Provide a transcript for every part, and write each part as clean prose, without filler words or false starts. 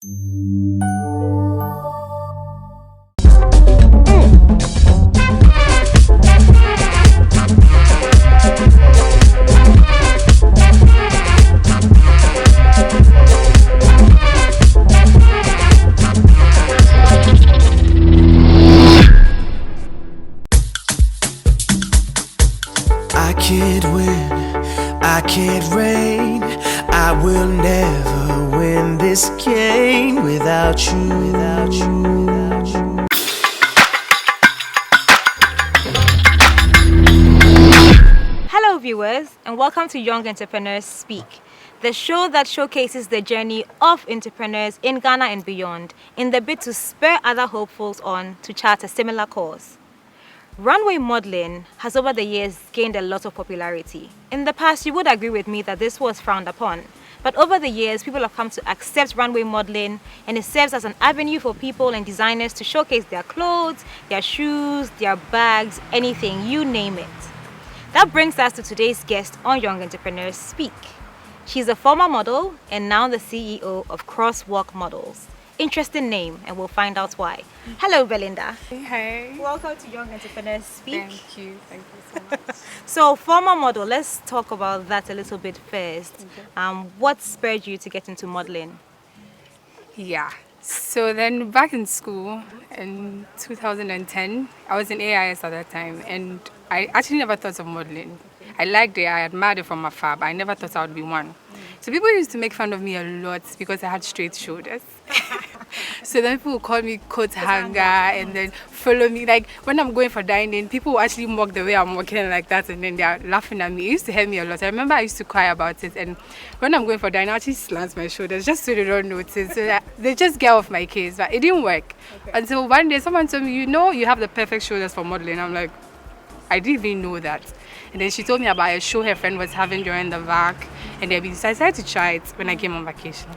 I can't win, I can't reign, I will never win this game without you, without you, without you. Hello viewers, and welcome to Young.Entrepreneurs.Speak, the show that showcases the journey of entrepreneurs in Ghana and beyond in the bid to spur other hopefuls on to chart a similar course. Runway modeling has over the years gained a lot of popularity. In the past, you would agree with me that this was frowned upon. But over the years, people have come to accept runway modeling, and it serves as an avenue for people and designers to showcase their clothes, their shoes, their bags, anything, you name it. That brings us to today's guest on Young.Entrepreneurs.Speak. She's a former model and now the CEO of Crosswalk Models. Interesting name, and we'll find out why. Hello, Belinda. Hey. Welcome to Young.Entrepreneurs.Speak. Thank you so much. So, former model, let's talk about that a little bit first. Okay. What spurred you to get into modeling? Yeah. So then back in school in 2010, I was in AIS at that time, and I actually never thought of modeling. I liked it, I admired it from afar, but I never thought I would be one. So people used to make fun of me a lot because I had straight shoulders. So then people would call me coat hanger and then follow me. Like when I'm going for dining, people will actually mock the way I'm walking like that, and then they're laughing at me. It used to hurt me a lot. I remember I used to cry about it, and when I'm going for dining, I actually slant my shoulders just so they don't notice. So that they just get off my case, but it didn't work. Okay. Until one day someone told me, you have the perfect shoulders for modeling. I'm like, I didn't even know that. And then she told me about a show her friend was having during the vac, and then I decided to try it when I came on vacation.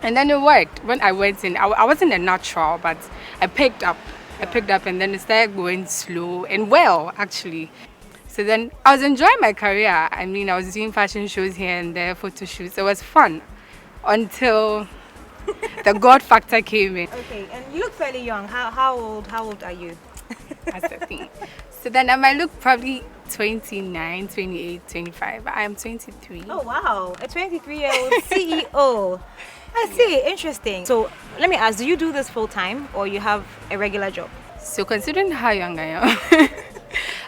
And then it worked. When I went in, I wasn't a natural, but I picked up, and then it started going slow and well, actually. So then I was enjoying my career. I mean, I was doing fashion shows here and there, photo shoots. It was fun until the God factor came in. Okay, and you look fairly young. How old are you? That's the thing. So then I might look probably 29, 28, 25. I am 23. Oh wow, a 23-year-old CEO. I see, interesting. So let me ask, do you do this full time or you have a regular job? So considering how young I am,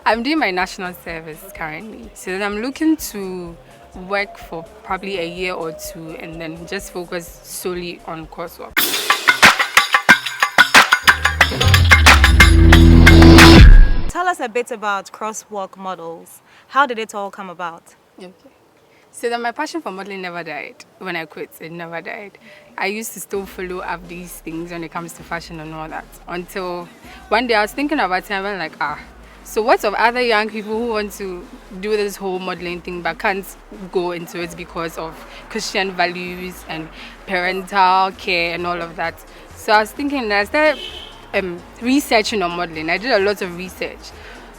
I'm doing my national service currently. So then I'm looking to work for probably a year or two and then just focus solely on coursework. Tell us a bit about Crosswalk Models. How did it all come about? Okay. So then my passion for modeling never died. When I quit, it never died. I used to still follow up these things when it comes to fashion and all that. Until one day I was thinking about it and I went like, so what of other young people who want to do this whole modeling thing but can't go into it because of Christian values and parental care and all of that. So I was thinking that I started researching on modeling. I did a lot of research.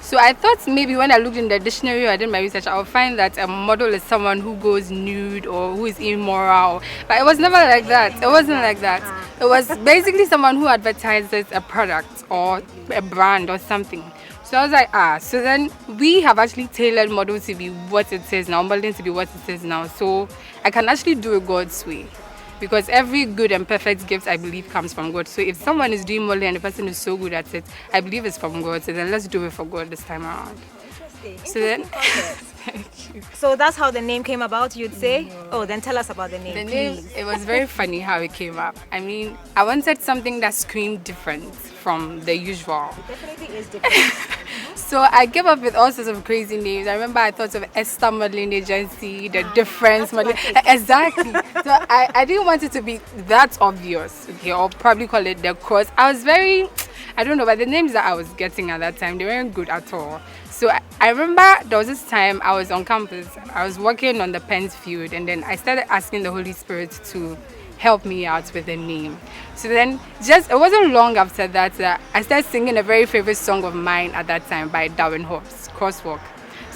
So I thought maybe when I looked in the dictionary or I did my research, I would find that a model is someone who goes nude or who is immoral. But it was never like that. It wasn't like that. It was basically someone who advertises a product or a brand or something. So I was like, so then we have actually tailored model to be what it is now, modeling to be what it is now. So I can actually do it God's way. Because every good and perfect gift, I believe, comes from God. So if someone is doing modeling and the person is so good at it, I believe it's from God. So then let's do it for God this time around. Interesting. Thank you. So that's how the name came about, you'd say? Oh, then tell us about the name, please. It was very funny how it came up. I mean, I wanted something that screamed different from the usual. It definitely is different. So I came up with all sorts of crazy names. I remember I thought of Esther Modeling Agency, the Difference Modeling. Exactly. So I didn't want it to be that obvious, okay, or probably call it the Cross. I don't know, but the names that I was getting at that time, they weren't good at all. So I remember there was this time I was on campus. I was working on the Pens field, and then I started asking the Holy Spirit to help me out with the name. So then it wasn't long after that I started singing a very favorite song of mine at that time by Darwin Hobbs, Crosswalk.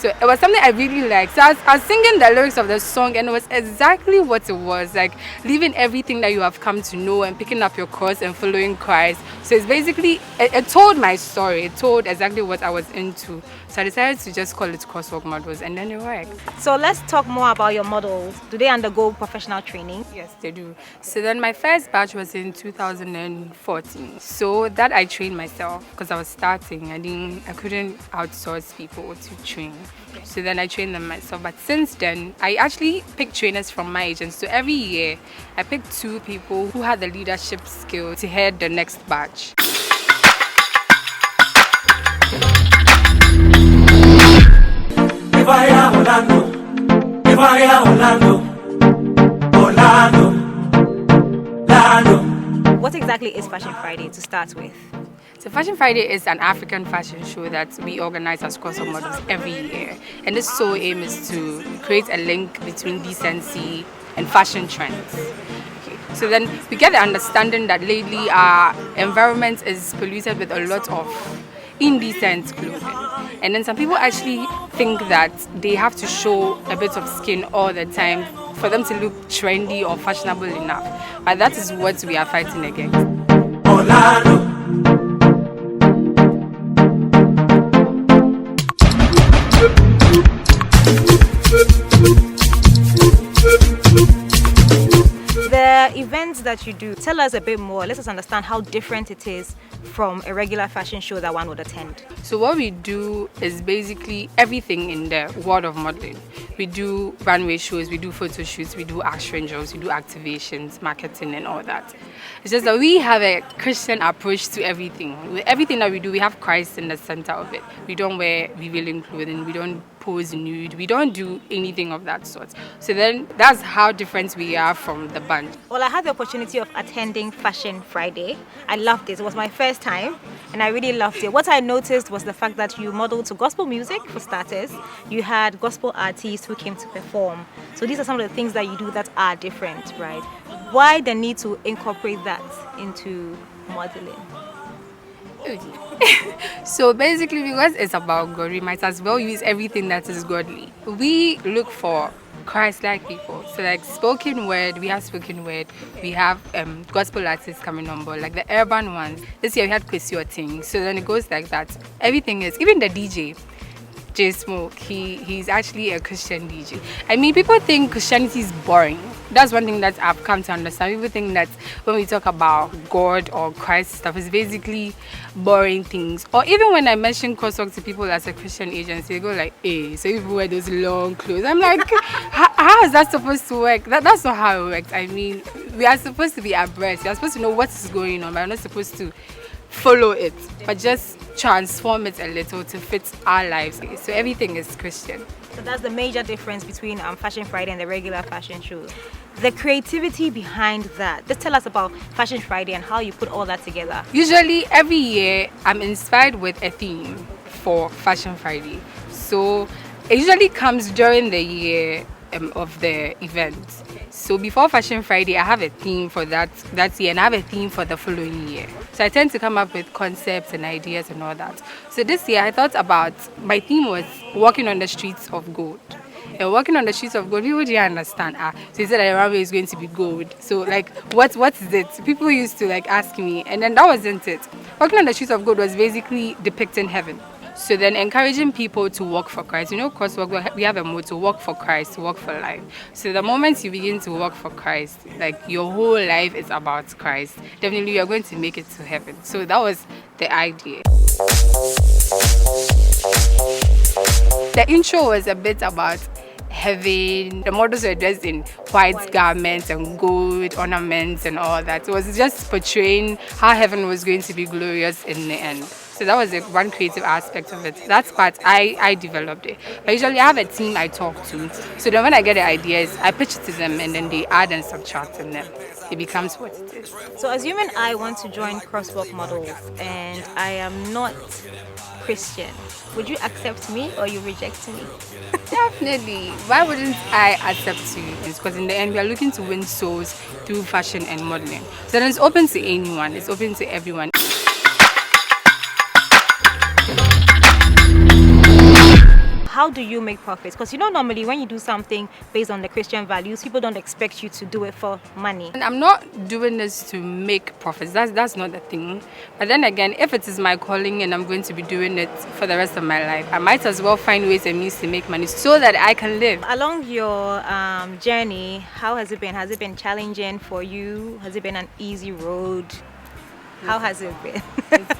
So it was something I really liked. So I was singing the lyrics of the song, and it was exactly what it was, like leaving everything that you have come to know and picking up your cross and following Christ. So it's basically, it told my story. It told exactly what I was into. So I decided to just call it Crosswalk Models, and then it worked. So let's talk more about your models. Do they undergo professional training? Yes, they do. So then my first batch was in 2014. So that I trained myself because I was starting. I couldn't outsource people to train. So then I trained them myself. But since then, I actually picked trainers from my agents. So every year, I picked 2 people who had the leadership skill to head the next batch. What exactly is Fashion Friday to start with? So Fashion Friday is an African fashion show that we organize as Crosswalk Models every year. And its sole aim is to create a link between decency and fashion trends. Okay. So then we get the understanding that lately our environment is polluted with a lot of indecent clothing. And then some people actually think that they have to show a bit of skin all the time for them to look trendy or fashionable enough. But that is what we are fighting against. The events that you do, tell us a bit more. Let us understand how different it is from a regular fashion show that one would attend. So what we do is basically everything in the world of modeling. We do runway shows, we do photo shoots, we do action jobs, we do activations, marketing and all that. It's just that we have a Christian approach to everything. With everything that we do, we have Christ in the center of it. We don't wear revealing clothing, we don't pose nude, we don't do anything of that sort. So then that's how different we are from the band. Well, I had the opportunity of attending Fashion Friday. I loved it. It was my first time and I really loved it. What I noticed was the fact that you modeled to gospel music for starters. You had gospel artists who came to perform. So these are some of the things that you do that are different, right? Why the need to incorporate that into modeling? So basically, because it's about God, we might as well use everything that is godly. We look for Christ-like people. So like spoken word, we have spoken word. We have gospel artists coming on board, like the urban ones. This year we had Kwesi Oting. So then it goes like that. Everything is, even the DJ. J Smoke, he's actually a Christian DJ. I mean, people think Christianity is boring. That's one thing that I've come to understand. People think that when we talk about God or Christ stuff, it's basically boring things. Or even when I mention Crosswalk to people as a Christian agency, they go like, hey, so people wear those long clothes. I'm like, how is that supposed to work? That's not how it works. I mean, we are supposed to be abreast. We are supposed to know what is going on, but we're not supposed to follow it, but just transform it a little to fit our lives. So everything is Christian. So that's the major difference between Fashion Friday and the regular fashion show. The creativity behind that. Just tell us about Fashion Friday and how you put all that together. Usually every year I'm inspired with a theme for Fashion Friday. So it usually comes during the year of the event. So before Fashion Friday, I have a theme for that year, and I have a theme for the following year. So I tend to come up with concepts and ideas and all that. So this year I thought about, my theme was walking on the streets of gold. And walking on the streets of gold, people didn't understand. So he said that the runway is going to be gold. So like, what is it? People used to like ask me, and then that wasn't it. Walking on the streets of gold was basically depicting heaven. So then encouraging people to work for Christ. You know, Crosswalk, we have a motto, work for Christ, work for life. So the moment you begin to work for Christ, like your whole life is about Christ, definitely you're going to make it to heaven. So that was the idea. The intro was a bit about heaven. The models were dressed in white garments and gold ornaments and all that. It was just portraying how heaven was going to be glorious in the end. So that was one creative aspect of it. That part, I developed it. But usually I have a team I talk to. So then when I get the ideas, I pitch it to them and then they add and subtract and then it becomes what it is. So assuming I want to join Crosswalk Models and I am not Christian, would you accept me or you reject me? Definitely. Why wouldn't I accept you? It's because in the end we are looking to win souls through fashion and modeling. So then it's open to anyone. It's open to everyone. how do you make profits? Because normally when you do something based on the Christian values, people don't expect you to do it for money. And I'm not doing this to make profits. That's not the thing. But then again, if it is my calling and I'm going to be doing it for the rest of my life, I might as well find ways and means to make money so that I can live. Along your journey, how has it been? Has it been challenging for you? Has it been an easy road? How has it been?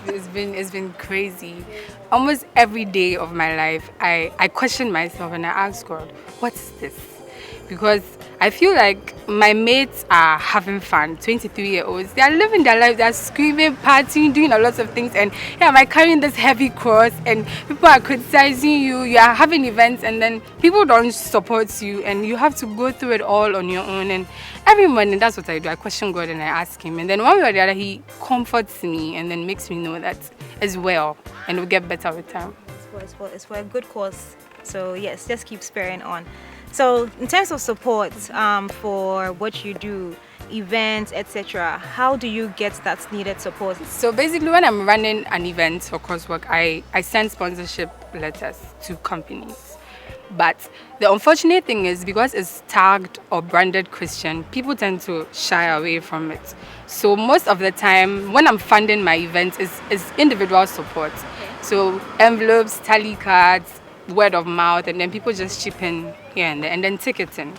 It's been crazy. Almost every day of my life, I question myself and I ask God, what is this? Because I feel like my mates are having fun, 23-year-olds. They are living their life, they're screaming, partying, doing a lot of things. And here am I carrying this heavy cross and people are criticizing you. You are having events and then people don't support you and you have to go through it all on your own. And every morning, that's what I do. I question God and I ask Him. And then one way or the other, He comforts me and then makes me know that as well. And it'll get better with time. It's for a good cause. So yes, just keep spurring on. So in terms of support for what you do, events, etc., how do you get that needed support? So basically, when I'm running an event for Crosswalk, I send sponsorship letters to companies. But the unfortunate thing is because it's tagged or branded Christian, people tend to shy away from it. So most of the time, when I'm funding my events, is individual support. So envelopes, tally cards, word of mouth, and then people just chip in here and there, and then ticketing.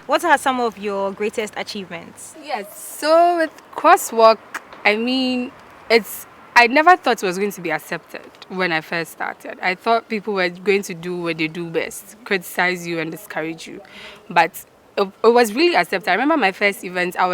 What are some of your greatest achievements? Yes, so with Crosswalk, I mean, I never thought it was going to be accepted when I first started. I thought people were going to do what they do best, criticize you and discourage you. But it was really accepted. I remember my first event, I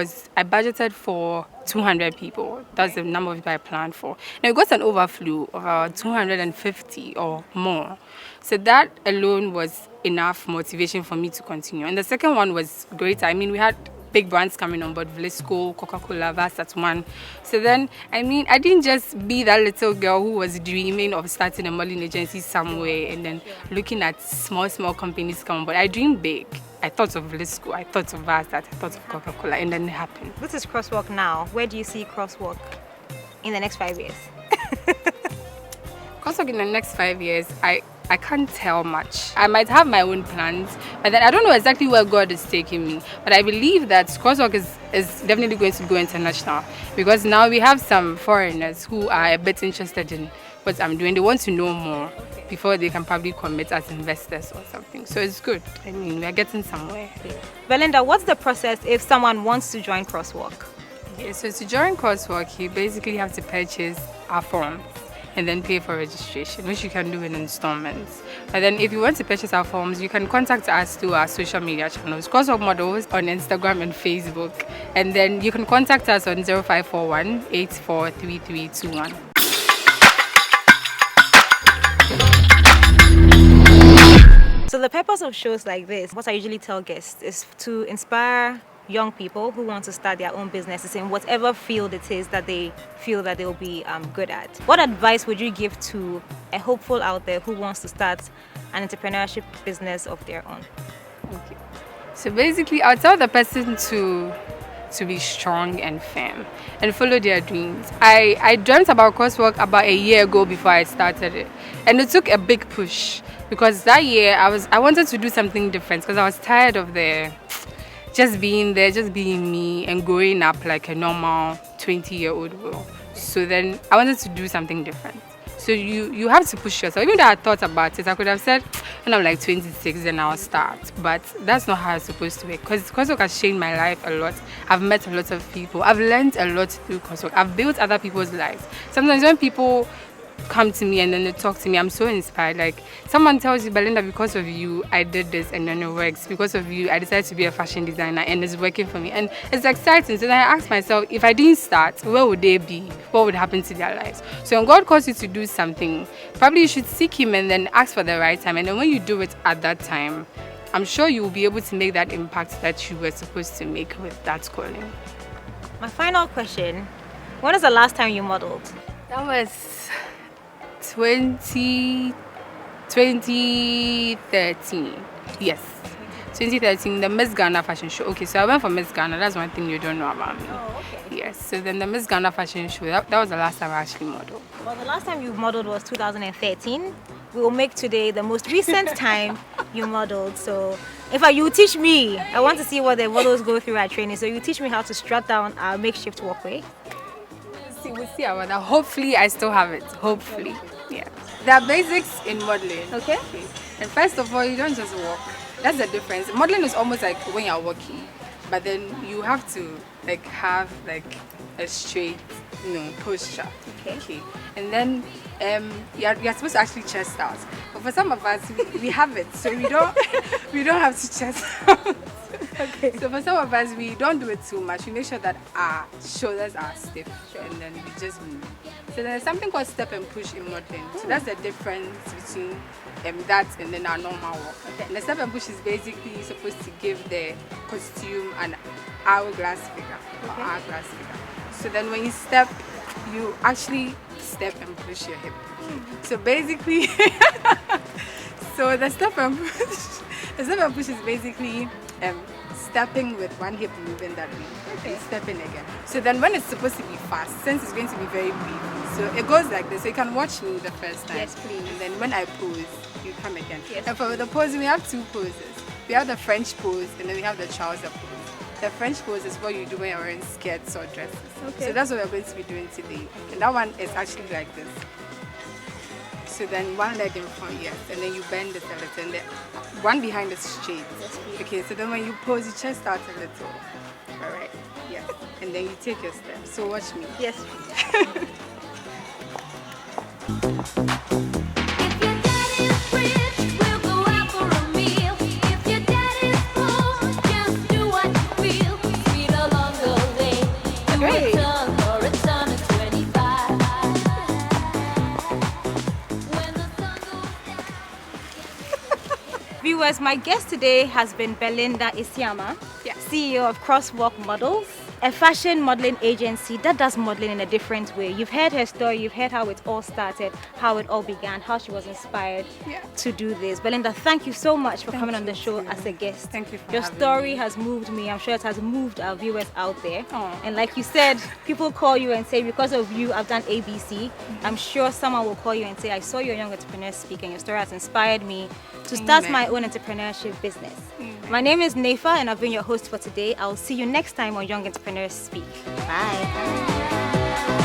budgeted for 200 people. That's the number of people I planned for. Now it got an overflow of about 250 or more. So that alone was enough motivation for me to continue. And the second one was great. I mean, we had big brands coming on board, Vlisco, Coca-Cola, Varsat One. So then, I mean, I didn't just be that little girl who was dreaming of starting a modeling agency somewhere and then looking at small companies come on board. I dreamed big. I thought of Vlisco, I thought of Varsat, I thought of Coca-Cola, and then it happened. This is Crosswalk now. Where do you see Crosswalk in the next 5 years? Crosswalk in the next 5 years, I can't tell much. I might have my own plans, but then I don't know exactly where God is taking me. But I believe that Crosswalk is definitely going to go international because now we have some foreigners who are a bit interested in what I'm doing. They want to know more before they can probably commit as investors or something. So it's good. I mean, we're getting somewhere. Belinda, what's the process if someone wants to join Crosswalk? Yeah, so to join Crosswalk, you basically have to purchase our forms and then pay for registration, which you can do in installments. But then if you want to purchase our forms, you can contact us through our social media channels, Crosswalk Models on Instagram and Facebook. And then you can contact us on 0541 843321. So the purpose of shows like this, what I usually tell guests, is to inspire young people who want to start their own businesses in whatever field it is that they feel that they'll be good at. What advice would you give to a hopeful out there who wants to start an entrepreneurship business of their own? Okay. So basically, I'll tell the person to be strong and firm and follow their dreams. I dreamt about Crosswalk about a year ago before I started it, and it took a big push because that year I wanted to do something different because I was tired of just being there, just being me and growing up like a normal 20-year-old girl. So then I wanted to do something different. So you have to push yourself. Even though I thought about it, I could have said when I'm like 26 then I'll start. But that's not how it's supposed to work. Because Crosswalk has changed my life a lot. I've met a lot of people. I've learned a lot through Crosswalk. I've built other people's lives. Sometimes when people come to me and then they talk to me, I'm so inspired. Like someone tells you, Belinda, because of you I did this and then it works. Because of you I decided to be a fashion designer and it's working for me, and it's exciting. So then I ask myself, if I didn't start, where would they be? What would happen to their lives? So when God calls you to do something, probably you should seek Him and then ask for the right time, and then when you do it at that time, I'm sure you will be able to make that impact that you were supposed to make with that calling. My final question, when was the last time you modeled? That was 2013. Yes, 2013, the Miss Ghana fashion show. Okay, so I went for Miss Ghana. That's one thing you don't know about me. Oh, okay. Yes. So then the Miss Ghana fashion show. That was the last time I actually modeled. Well, the last time you modeled was 2013. We will make today the most recent time you modeled. So, in fact, you teach me. I want to see what the models go through at training. So, you teach me how to strut down our makeshift walkway. We'll see about that. Hopefully, I still have it. Hopefully. Yeah. There are basics in modeling. Okay. And first of all, you don't just walk. That's the difference. Modeling is almost like when you're walking, but then you have to like have like a straight, posture. Okay. And then you're supposed to actually chest out. But for some of us, we have it, so we don't we don't have to chest out. Okay. So for some of us, we don't do it too much. We make sure that our shoulders are stiff, and then we just move. So there's something called step and push in modeling. So that's the difference between that and then our normal walk. Okay. And the step and push is basically supposed to give the costume an hourglass figure or hourglass figure. So then when you step, you actually step and push your hip. So basically, so the step and push is basically stepping with one hip moving that way, and stepping again. So then when it's supposed to be fast, since it's going to be very brief, so it goes like this. So you can watch me the first time. Yes, please. And then when I pose, you come again. Yes, and for the pose, we have two poses. We have the French pose, and then we have the trouser pose. The French pose is what you do when you're wearing skirts or dresses. Okay. So that's what we're going to be doing today. And that one is actually like this. So then one leg in front, yes, and then you bend it a little, and then one behind is straight. Okay, so then when you pose, you chest out a little. All right, yes, and then you take your step. So watch me. Yes. Viewers, my guest today has been Belinda Asiamah, Yes. CEO of Crosswalk Models, a fashion modeling agency that does modeling in a different way. You've heard her story, you've heard how it all started, how it all began, how she was inspired to do this. Belinda, thank you so much for coming on the show as a guest. Thank you for Your having story me. has moved me. I'm sure it has moved our viewers out there. Aw. And like you said, people call you and say, because of you, I've done ABC. I'm sure someone will call you and say, I saw your Young Entrepreneurs Speak and your story has inspired me to start Amen. my own entrepreneurship business. My name is Nefa and I've been your host for today. I'll see you next time on Young Entrepreneurs Speak. Bye.